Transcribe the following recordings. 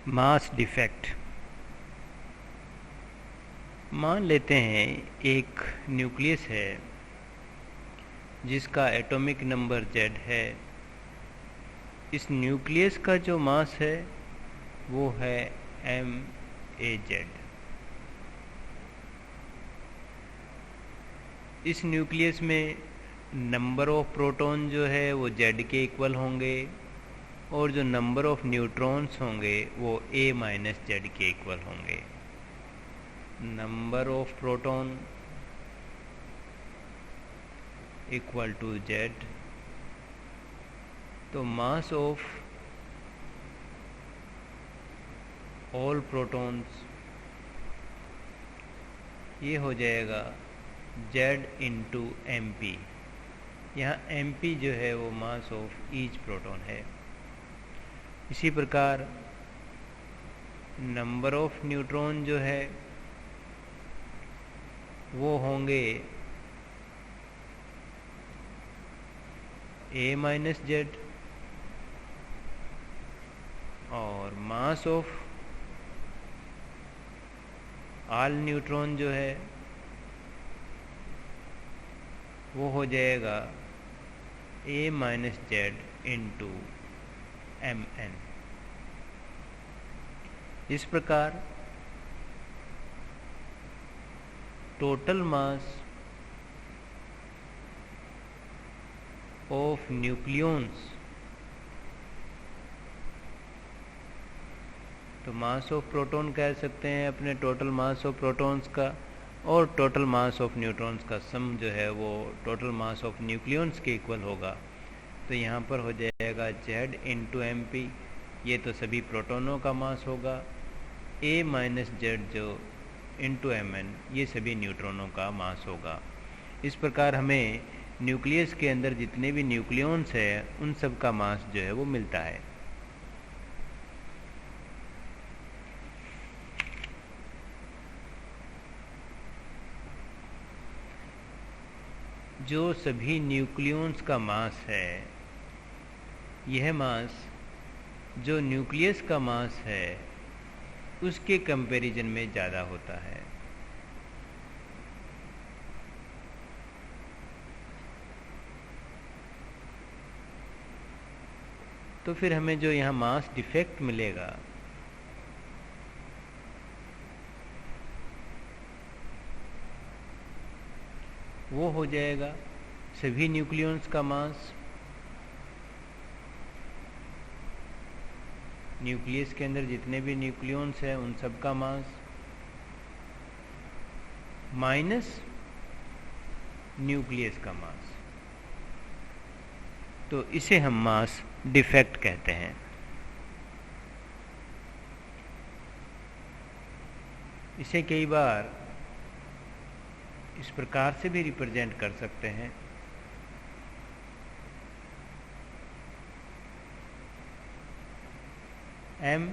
Mass defect. मान लेते हैं एक न्यूक्लियस है जिसका एटॉमिक नंबर Z है। इस न्यूक्लियस का जो मास है वो है MaZ। इस न्यूक्लियस में नंबर ऑफ प्रोटॉन जो है वो Z के इक्वल होंगे और जो नंबर ऑफ न्यूट्रॉन्स होंगे वो A-Z के इक्वल होंगे। Number of proton equal to Z, तो मास ऑफ ऑल प्रोटॉन्स ये हो जाएगा Z इंटू MP। यहाँ MP जो है वो मास ऑफ ईच प्रोटॉन है। इसी प्रकार नंबर ऑफ न्यूट्रॉन जो है वो होंगे A-Z और मास ऑफ ऑल न्यूट्रॉन जो है वो हो जाएगा A-Z इंटू Mn। इस प्रकार टोटल मास ऑफ न्यूक्लियॉन्स, तो मास ऑफ प्रोटॉन कह सकते हैं अपने टोटल मास ऑफ प्रोटॉन्स का, और टोटल मास ऑफ न्यूट्रॉन्स का सम जो है वो टोटल मास ऑफ न्यूक्लियॉन्स के इक्वल होगा। तो यहाँ पर हो जाएगा Z इंटू MP, ये तो सभी प्रोटॉनों का मास होगा। A-Z जो इंटू Mn ये सभी न्यूट्रॉनों का मास होगा। इस प्रकार हमें न्यूक्लियस के अंदर जितने भी न्यूक्लियॉन्स है उन सब का मास जो है वो मिलता है। जो सभी न्यूक्लियॉन्स का मास है, यह मास जो न्यूक्लियस का मास है उसके कंपैरिजन में ज़्यादा होता है। तो फिर हमें जो यहाँ मास डिफेक्ट मिलेगा वो हो जाएगा सभी न्यूक्लियॉन्स का मास, न्यूक्लियस के अंदर जितने भी न्यूक्लियॉन्स हैं उन सब का मास माइनस न्यूक्लियस का मास। तो इसे हम मास डिफेक्ट कहते हैं। इसे कई बार इस प्रकार से भी रिप्रेजेंट कर सकते हैं। MaZ।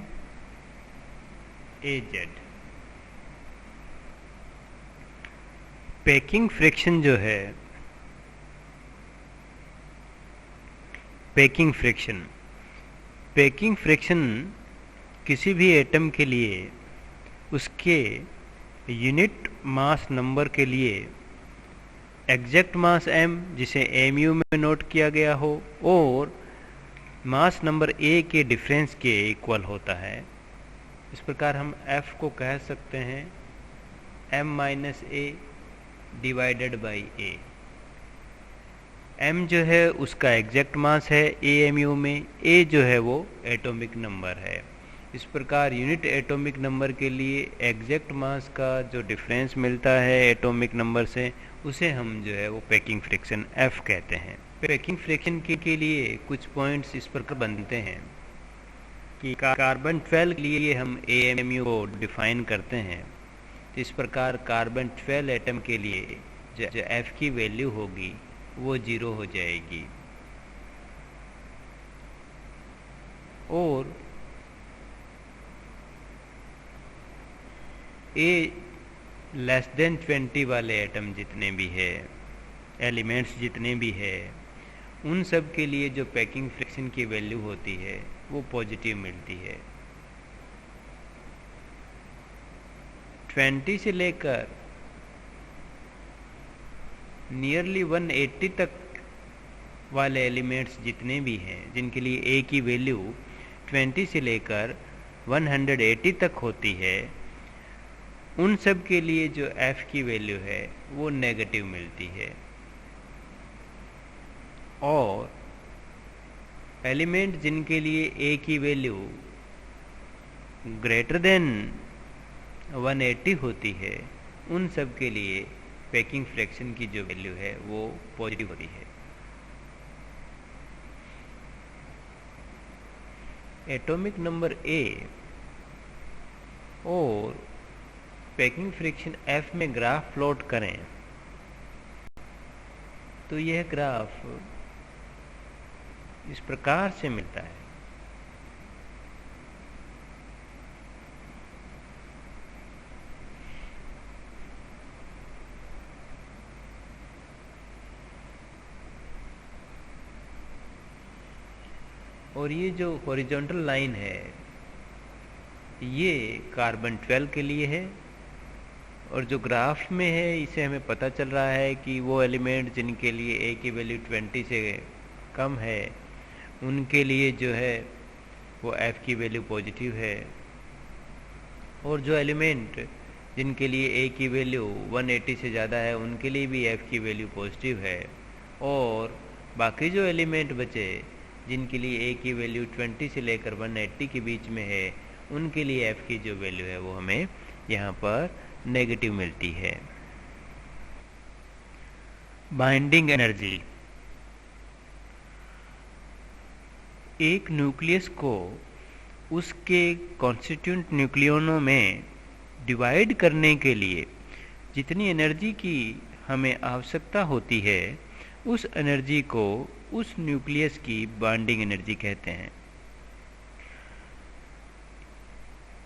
पैकिंग फ्रिक्शन जो है, पैकिंग फ्रिक्शन किसी भी एटम के लिए उसके यूनिट मास नंबर के लिए एग्जैक्ट मास m जिसे mu में नोट किया गया हो और मास नंबर a के डिफरेंस के इक्वल होता है। इस प्रकार हम F को कह सकते हैं M-A divided by A। M जो है उसका एग्जैक्ट मास है AMU में, A जो है वो एटॉमिक नंबर है। इस प्रकार यूनिट एटॉमिक नंबर के लिए एग्जैक्ट मास का जो डिफरेंस मिलता है एटॉमिक नंबर से उसे हम जो है वो पैकिंग फ्रिक्शन F कहते हैं। पैकिंग फ्रिक्शन के लिए कुछ पॉइंट्स इस प्रकार बनते हैं कि कार्बन 12 के लिए हम AMU को डिफाइन करते हैं। इस प्रकार कार्बन 12 एटम के लिए जो F की वैल्यू होगी वो 0 हो जाएगी और A <20 वाले एटम जितने भी है, एलिमेंट्स जितने भी है, उन सब के लिए जो पैकिंग फ्रिक्शन की वैल्यू होती है वो पॉजिटिव मिलती है। 20 से लेकर नियरली 180 तक वाले एलिमेंट्स जितने भी हैं, जिनके लिए ए की वैल्यू 20 से लेकर 180 तक होती है, उन सब के लिए जो एफ की वैल्यू है वो नेगेटिव मिलती है। और एलिमेंट जिनके लिए ए की वैल्यू ग्रेटर देन 180 होती है, उन सब के लिए पैकिंग फ्रैक्शन की जो वैल्यू है वो पॉजिटिव होती है। एटॉमिक नंबर ए और पैकिंग फ्रैक्शन एफ में ग्राफ प्लॉट करें तो यह ग्राफ इस प्रकार से मिलता है। और ये जो हॉरिजॉन्टल लाइन है ये कार्बन 12 के लिए है, और जो ग्राफ में है इसे हमें पता चल रहा है कि वो एलिमेंट जिनके लिए ए की वैल्यू 20 से कम है उनके लिए जो है वो एफ की वैल्यू पॉजिटिव है, और जो एलिमेंट जिनके लिए ए की वैल्यू 180 से ज़्यादा है उनके लिए भी एफ की वैल्यू पॉजिटिव है, और बाकी जो एलिमेंट बचे जिनके लिए ए की वैल्यू 20 से लेकर 180 के बीच में है उनके लिए एफ की जो वैल्यू है वो हमें यहाँ पर नेगेटिव मिलती है। Binding energy. एक न्यूक्लियस को उसके कॉन्स्टिट्यूएंट न्यूक्लियोनों में डिवाइड करने के लिए जितनी एनर्जी की हमें आवश्यकता होती है उस एनर्जी को उस न्यूक्लियस की बाइंडिंग एनर्जी कहते हैं।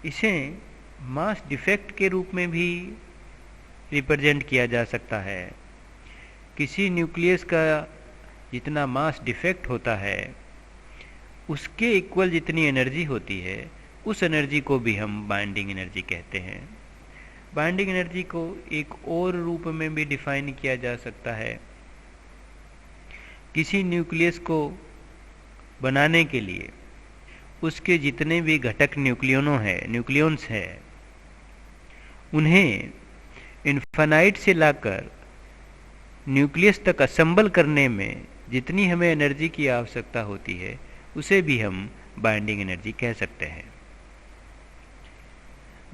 इसे मास डिफेक्ट के रूप में भी रिप्रेजेंट किया जा सकता है। किसी न्यूक्लियस का जितना मास डिफेक्ट होता है उसके इक्वल जितनी एनर्जी होती है उस एनर्जी को भी हम बाइंडिंग एनर्जी कहते हैं। बाइंडिंग एनर्जी को एक और रूप में भी डिफाइन किया जा सकता है। किसी न्यूक्लियस को बनाने के लिए उसके जितने भी घटक न्यूक्लियॉन्स हैं उन्हें इन्फिनाइट से लाकर न्यूक्लियस तक असेंबल करने में जितनी हमें एनर्जी की आवश्यकता होती है उसे भी हम बाइंडिंग एनर्जी कह सकते हैं।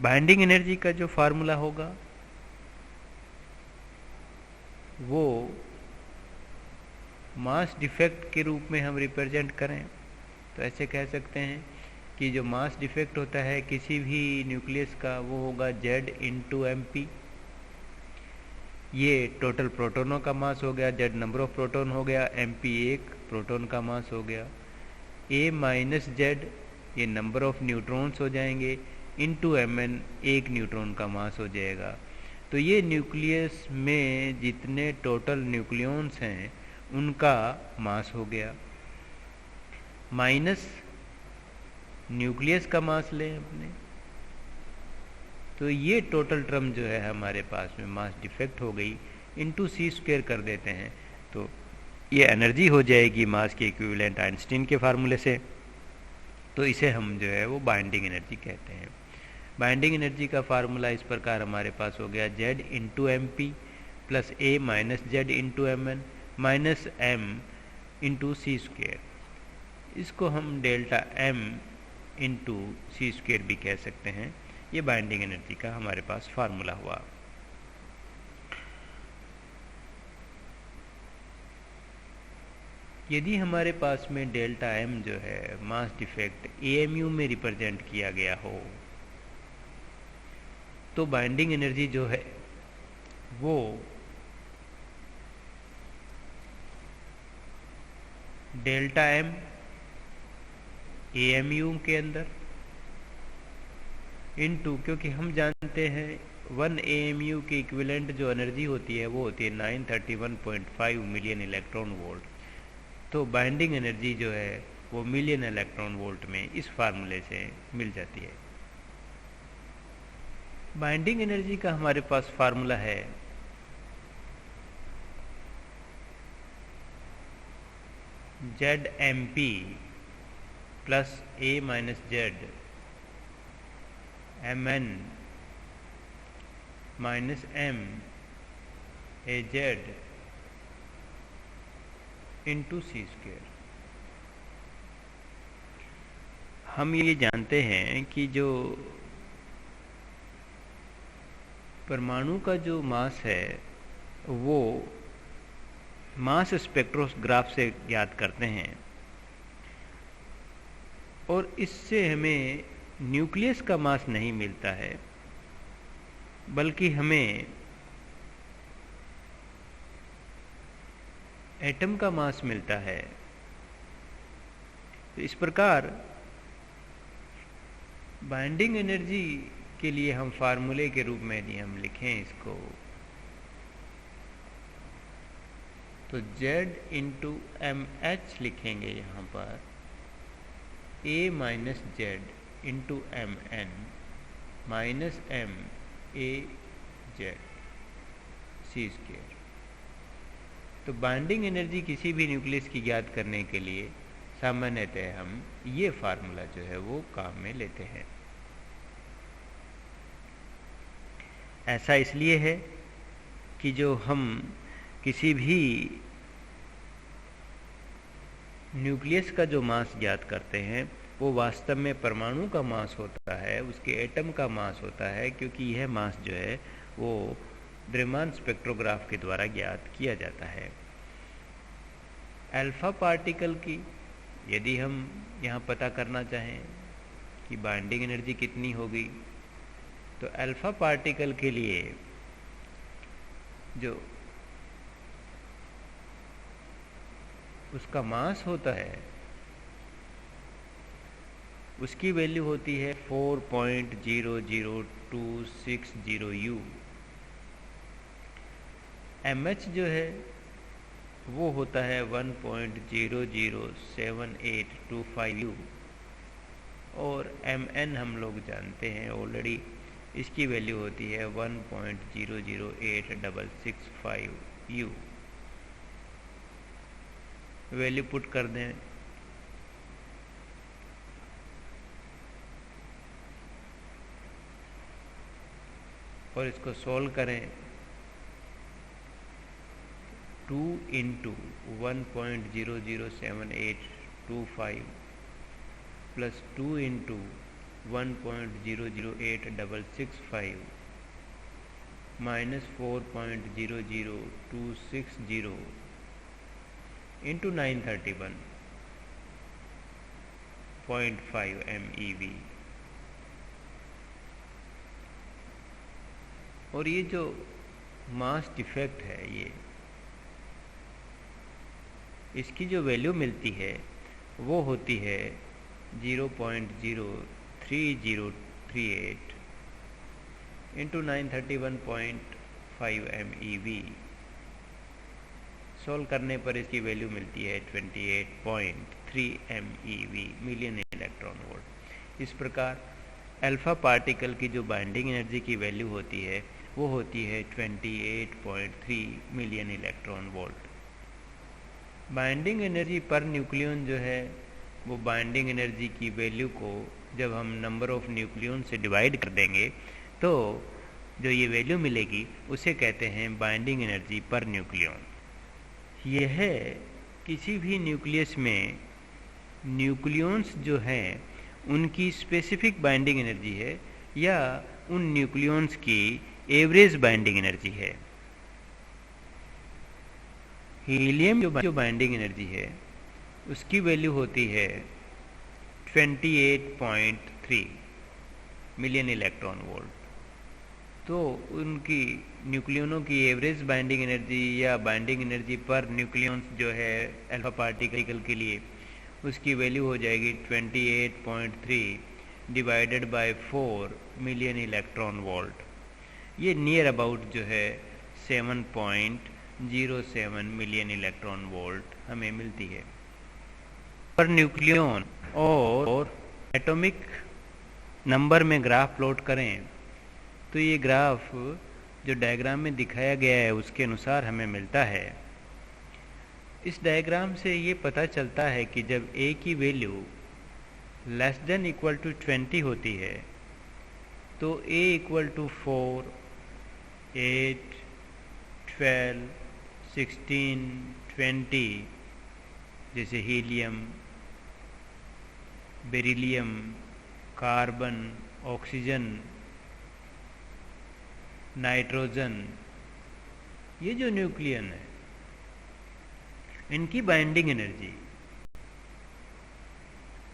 बाइंडिंग एनर्जी का जो फार्मूला होगा वो मास डिफेक्ट के रूप में हम रिप्रेजेंट करें तो ऐसे कह सकते हैं कि जो मास डिफेक्ट होता है किसी भी न्यूक्लियस का वो होगा Z इंटू MP। ये टोटल प्रोटोनों का मास हो गया, Z नंबर ऑफ प्रोटोन हो गया, MP एक प्रोटोन का मास हो गया, A माइनस Z ये नंबर ऑफ न्यूट्रॉन्स हो जाएंगे, इंटू Mn एक न्यूट्रॉन का मास हो जाएगा। तो ये न्यूक्लियस में जितने टोटल न्यूक्लियॉन्स हैं उनका मास हो गया, माइनस न्यूक्लियस का मास लें अपने, तो ये टोटल टर्म जो है हमारे पास में मास डिफेक्ट हो गई, इंटू c² कर देते हैं तो ये एनर्जी हो जाएगी मास के इक्विवेलेंट आइंस्टीन के फार्मूले से। तो इसे हम जो है वो बाइंडिंग एनर्जी कहते हैं। बाइंडिंग एनर्जी का फार्मूला इस प्रकार हमारे पास हो गया Z into MP plus A minus Z into Mn minus M into c²। इसको हम डेल्टा M इंटू c² भी कह सकते हैं। ये बाइंडिंग एनर्जी का हमारे पास फार्मूला हुआ। यदि हमारे पास में डेल्टा M जो है मास डिफेक्ट AMU में रिप्रेजेंट किया गया हो तो बाइंडिंग एनर्जी जो है वो डेल्टा M AMU के अंदर इनटू, क्योंकि हम जानते हैं 1 AMU के इक्विवेलेंट जो एनर्जी होती है वो होती है 931.5 मिलियन इलेक्ट्रॉन वोल्ट। तो बाइंडिंग एनर्जी जो है वो मिलियन इलेक्ट्रॉन वोल्ट में इस फार्मूले से मिल जाती है। बाइंडिंग एनर्जी का हमारे पास फार्मूला है ZMP plus A minus Z MN minus M AZ into C square. हम ये जानते हैं कि जो परमाणु का जो मास है वो मास स्पेक्ट्रोग्राफ से ज्ञात करते हैं, और इससे हमें न्यूक्लियस का मास नहीं मिलता है, बल्कि हमें एटम का मास मिलता है। तो इस प्रकार बाइंडिंग एनर्जी के लिए हम फार्मूले के रूप में यदि हम लिखें इसको, तो Z इंटू MH लिखेंगे यहाँ पर A minus Z into MN minus M AZ C square. तो बाइंडिंग एनर्जी किसी भी न्यूक्लियस की ज्ञात करने के लिए सामान्यतः हम ये फार्मूला जो है वो काम में लेते हैं। ऐसा इसलिए है कि जो हम किसी भी न्यूक्लियस का जो मास ज्ञात करते हैं वो वास्तव में परमाणु का मास होता है, उसके एटम का मास होता है, क्योंकि यह मास जो है वो द्रव्यमान स्पेक्ट्रोग्राफ के द्वारा ज्ञात किया जाता है। अल्फा पार्टिकल की यदि हम यहाँ पता करना चाहें कि बाइंडिंग एनर्जी कितनी होगी, तो अल्फा पार्टिकल के लिए जो उसका मास होता है उसकी वैल्यू होती है 4.00260 U। MH जो है वो होता है 1.007825 U, और MN हम लोग जानते हैं ऑलरेडी, इसकी वैल्यू होती है 1.008665 U। वैल्यू पुट कर दें और इसको सॉल्व करें। 2 into 1.007825 plus 2 into 1.008665 minus 4.00260 into 931.5 MeV। और ये जो मास डिफेक्ट है, ये इसकी जो वैल्यू मिलती है वो होती है 0.03038 इंटू 931.5 MeV। सॉल्व करने पर इसकी वैल्यू मिलती है 28.3 MeV, मिलियन इलेक्ट्रॉन वोल्ट। इस प्रकार अल्फा पार्टिकल की जो बाइंडिंग एनर्जी की वैल्यू होती है वो होती है 28.3 million electron volt. Binding energy पर न्यूक्लियन जो है वो बाइंडिंग एनर्जी की वैल्यू को जब हम नंबर ऑफ न्यूक्लियन से डिवाइड कर देंगे तो जो ये वैल्यू मिलेगी उसे कहते हैं बाइंडिंग एनर्जी पर न्यूक्लियन। यह किसी भी न्यूक्लियस में न्यूक्लियंस जो हैं उनकी स्पेसिफिक बाइंडिंग एनर्जी है या उन न्यूक्लियंस की एवरेज बाइंडिंग एनर्जी है। हीलियम जो बाइंडिंग एनर्जी है उसकी वैल्यू होती है 28.3 मिलियन इलेक्ट्रॉन वोल्ट। तो उनकी न्यूक्लियनों की एवरेज बाइंडिंग एनर्जी या बाइंडिंग एनर्जी पर न्यूक्लियंस जो है अल्फा पार्टिकल के लिए उसकी वैल्यू हो जाएगी 28.3 divided by 4 million electron volt. ये नियर अबाउट जो है 7.07 मिलियन इलेक्ट्रॉन वोल्ट हमें मिलती है। पर न्यूक्लियन और एटॉमिक नंबर में ग्राफ प्लॉट करें तो ये ग्राफ जो डायग्राम में दिखाया गया है उसके अनुसार हमें मिलता है। इस डायग्राम से ये पता चलता है कि जब a की value less than equal to 20 होती है तो a इक्वल टू 4, 8, 12, 16, 20 जैसे helium, beryllium, carbon, oxygen, nitrogen, ये जो न्यूक्लियन है इनकी बाइंडिंग एनर्जी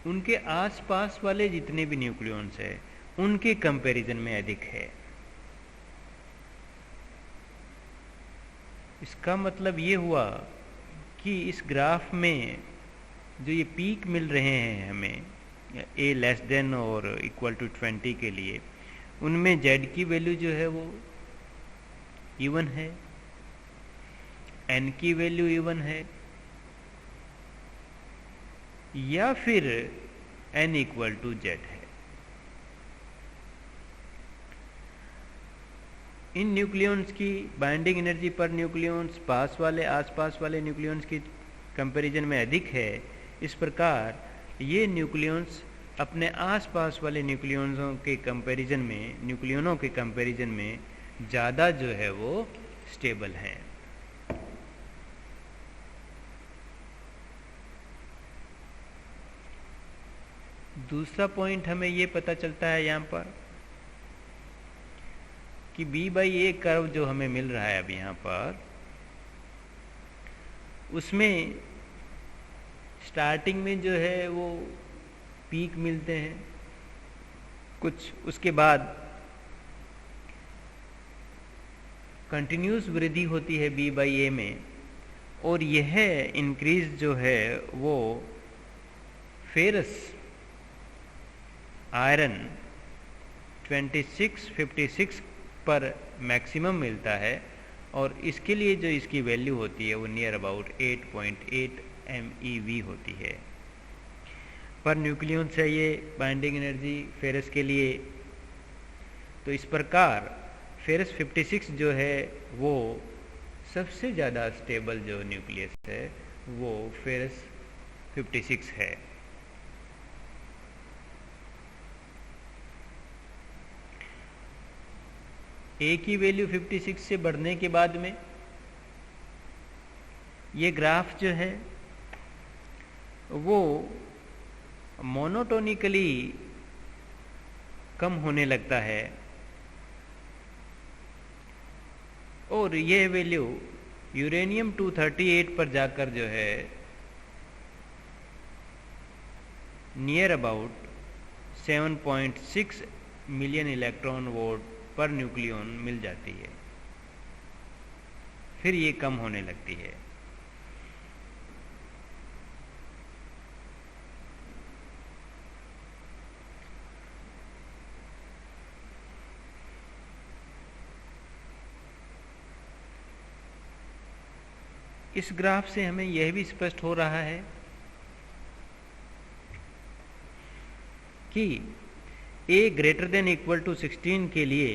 उनके आसपास वाले जितने भी न्यूक्लियॉन्स है उनके कंपैरिजन में अधिक है। इसका मतलब ये हुआ कि इस ग्राफ में जो ये पीक मिल रहे हैं हमें a लेस देन और इक्वल टू 20 के लिए, उनमें z की वैल्यू जो है वो इवन है, n की वैल्यू इवन है, या फिर n इक्वल टू z है। इन न्यूक्लियॉन्स की बाइंडिंग एनर्जी पर न्यूक्लियॉन्स आसपास वाले न्यूक्लियॉन्स की कंपैरिजन में अधिक है। इस प्रकार ये न्यूक्लियॉन्स अपने आसपास वाले न्यूक्लियॉनों के कंपैरिजन में ज़्यादा जो है वो स्टेबल हैं। दूसरा पॉइंट हमें ये पता चलता है यहाँ पर कि B/A कर्व जो हमें मिल रहा है अब यहाँ पर, उसमें स्टार्टिंग में जो है वो पीक मिलते हैं कुछ, उसके बाद कंटिन्यूस वृद्धि होती है B/A में, और यह इंक्रीज जो है वो फेरस, आयरन 2656 पर मैक्सिमम मिलता है, और इसके लिए जो इसकी वैल्यू होती है वो नियर अबाउट 8.8 MeV होती है पर न्यूक्लियन से ये बाइंडिंग एनर्जी फेरस के लिए। तो इस प्रकार फेरस 56 जो है वो सबसे ज़्यादा स्टेबल जो न्यूक्लियस है वो फेरस 56 है। A की वैल्यू 56 से बढ़ने के बाद में ये ग्राफ जो है वो मोनोटोनिकली कम होने लगता है, और ये वैल्यू यूरेनियम 238 पर जाकर जो है near about 7.6 million electron volt पर न्यूक्लियन मिल जाती है, फिर ये कम होने लगती है। इस ग्राफ से हमें यह भी स्पष्ट हो रहा है कि A greater than equal to 16 के लिए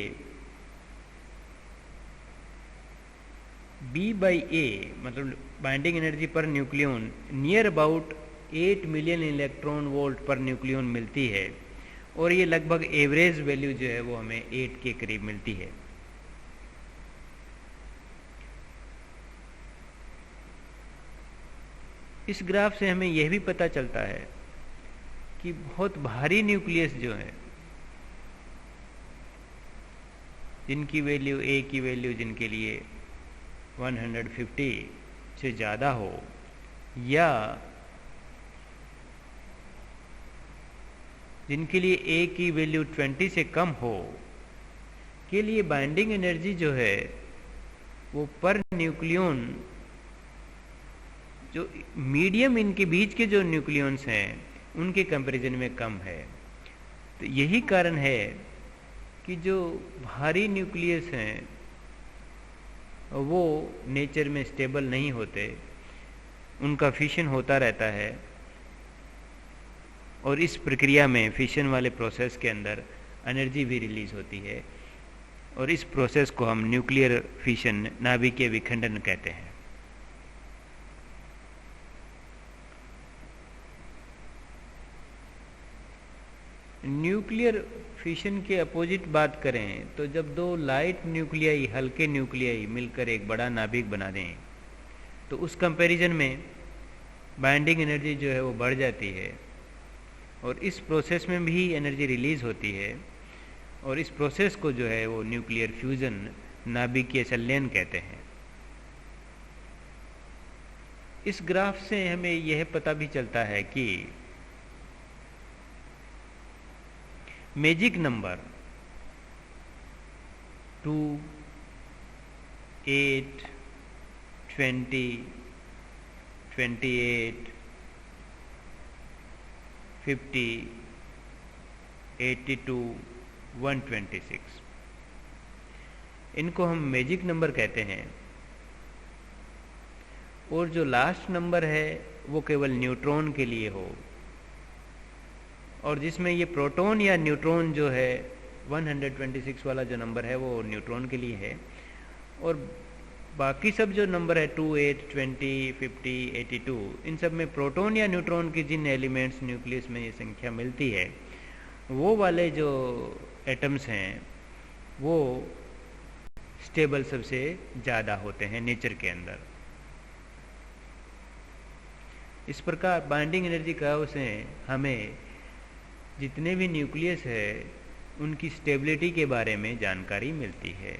B/A मतलब बाइंडिंग एनर्जी पर nucleon near about 8 million electron volt पर न्यूक्लियन मिलती है, और ये लगभग एवरेज वैल्यू जो है वो हमें 8 के करीब मिलती है। इस ग्राफ से हमें यह भी पता चलता है कि बहुत भारी न्यूक्लियस जो है जिनकी वैल्यू A की वैल्यू जिनके लिए 150 से ज़्यादा हो, या जिनके लिए A की वैल्यू 20 से कम हो, के लिए बाइंडिंग एनर्जी जो है वो पर न्यूक्लियन जो मीडियम इनके बीच के जो न्यूक्लियंस हैं उनके कंपैरिजन में कम है। तो यही कारण है कि जो भारी न्यूक्लियस हैं वो नेचर में स्टेबल नहीं होते, उनका फिशन होता रहता है, और इस प्रक्रिया में फिशन वाले प्रोसेस के अंदर एनर्जी भी रिलीज होती है। और इस प्रोसेस को हम न्यूक्लियर फिशन, नाभिकीय विखंडन कहते हैं। न्यूक्लियर फिशन के अपोजिट बात करें तो जब दो लाइट न्यूक्लियाई, हल्के न्यूक्लियाई मिलकर एक बड़ा नाभिक बना दें तो उस कंपैरिजन में बाइंडिंग एनर्जी जो है वो बढ़ जाती है और इस प्रोसेस में भी एनर्जी रिलीज होती है और इस प्रोसेस को जो है वो न्यूक्लियर फ्यूजन, नाभिकीय संलयन कहते हैं। इस ग्राफ से हमें यह पता भी चलता है कि मैजिक नंबर 2, 8, 20, 28, 50, 82, 126, इनको हम मैजिक नंबर कहते हैं। और जो लास्ट नंबर है वो केवल न्यूट्रॉन के लिए हो, और जिसमें ये प्रोटॉन या न्यूट्रॉन जो है 126 वाला जो नंबर है वो न्यूट्रॉन के लिए है, और बाकी सब जो नंबर है 2, 8, 20, 50, 82, इन सब में प्रोटॉन या न्यूट्रॉन की जिन एलिमेंट्स न्यूक्लियस में ये संख्या मिलती है वो वाले जो एटम्स हैं वो स्टेबल सबसे ज़्यादा होते हैं नेचर के अंदर। इस प्रकार बाइंडिंग एनर्जी कर्व से हमें जितने भी न्यूक्लियस है उनकी स्टेबिलिटी के बारे में जानकारी मिलती है।